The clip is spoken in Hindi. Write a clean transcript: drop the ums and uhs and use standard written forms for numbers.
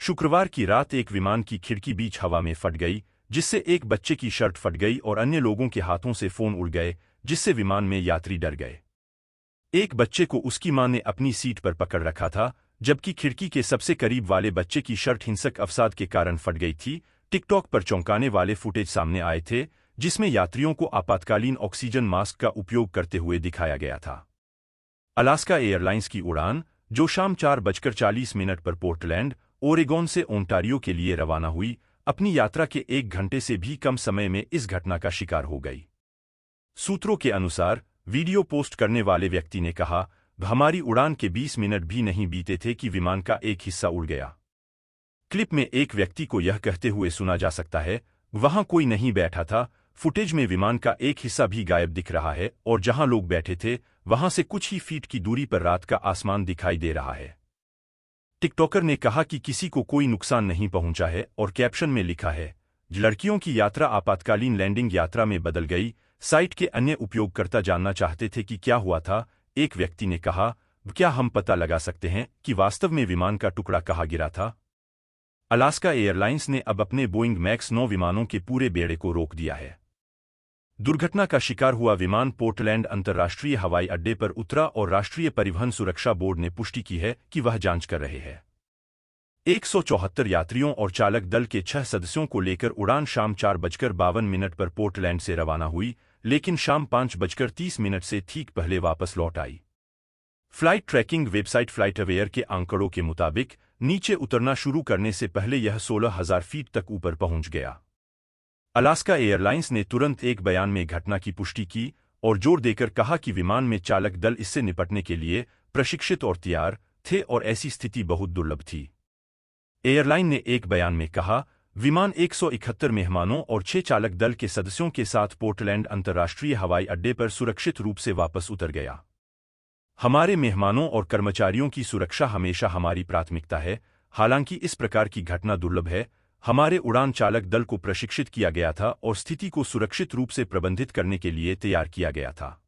शुक्रवार की रात एक विमान की खिड़की बीच हवा में फट गई, जिससे एक बच्चे की शर्ट फट गई और अन्य लोगों के हाथों से फोन उड़ गए, जिससे विमान में यात्री डर गए। एक बच्चे को उसकी मां ने अपनी सीट पर पकड़ रखा था, जबकि खिड़की के सबसे करीब वाले बच्चे की शर्ट हिंसक अवसाद के कारण फट गई थी। टिकटॉक पर चौंकाने वाले फुटेज सामने आए थे, जिसमें यात्रियों को आपातकालीन ऑक्सीजन मास्क का उपयोग करते हुए दिखाया गया था। अलास्का एयरलाइंस की उड़ान, जो शाम 4:40 पर पोर्टलैंड, ओरेगोन से ओंटारियो के लिए रवाना हुई, अपनी यात्रा के 1 घंटे से भी कम समय में इस घटना का शिकार हो गई। सूत्रों के अनुसार, वीडियो पोस्ट करने वाले व्यक्ति ने कहा, हमारी उड़ान के 20 मिनट भी नहीं बीते थे कि विमान का एक हिस्सा उड़ गया। क्लिप में एक व्यक्ति को यह कहते हुए सुना जा सकता है, वहां कोई नहीं बैठा था। फुटेज में विमान का एक हिस्सा भी गायब दिख रहा है और जहां लोग बैठे थे, वहां से कुछ ही फीट की दूरी पर रात का आसमान दिखाई दे रहा है। टिकटॉकर ने कहा कि किसी को कोई नुकसान नहीं पहुंचा है और कैप्शन में लिखा है, लड़कियों की यात्रा आपातकालीन लैंडिंग यात्रा में बदल गई। साइट के अन्य उपयोगकर्ता जानना चाहते थे कि क्या हुआ था। एक व्यक्ति ने कहा, क्या हम पता लगा सकते हैं कि वास्तव में विमान का टुकड़ा कहाँ गिरा था? अलास्का एयरलाइंस ने अब अपने बोइंग मैक्स 9 विमानों के पूरे बेड़े को रोक दिया है। दुर्घटना का शिकार हुआ विमान पोर्टलैंड अंतर्राष्ट्रीय हवाई अड्डे पर उतरा और राष्ट्रीय परिवहन सुरक्षा बोर्ड ने पुष्टि की है कि वह जांच कर रहे हैं। 174 यात्रियों और चालक दल के 6 सदस्यों को लेकर उड़ान शाम 4:52 पर पोर्टलैंड से रवाना हुई, लेकिन शाम 5:30 से ठीक पहले वापस लौट आई। फ्लाइट ट्रैकिंग वेबसाइट फ्लाइटअवेयर के आंकड़ों के मुताबिक नीचे उतरना शुरू करने से पहले यह 16,000 फीट तक ऊपर पहुंच गया। अलास्का एयरलाइंस ने तुरंत एक बयान में घटना की पुष्टि की और जोर देकर कहा कि विमान में चालक दल इससे निपटने के लिए प्रशिक्षित और तैयार थे और ऐसी स्थिति बहुत दुर्लभ थी। एयरलाइन ने एक बयान में कहा, विमान 171 मेहमानों और 6 चालक दल के सदस्यों के साथ पोर्टलैंड अंतर्राष्ट्रीय हवाई अड्डे पर सुरक्षित रूप से वापस उतर गया। हमारे मेहमानों और कर्मचारियों की सुरक्षा हमेशा हमारी प्राथमिकता है। हालांकि इस प्रकार की घटना दुर्लभ है। हमारे उड़ान चालक दल को प्रशिक्षित किया गया था और स्थिति को सुरक्षित रूप से प्रबंधित करने के लिए तैयार किया गया था।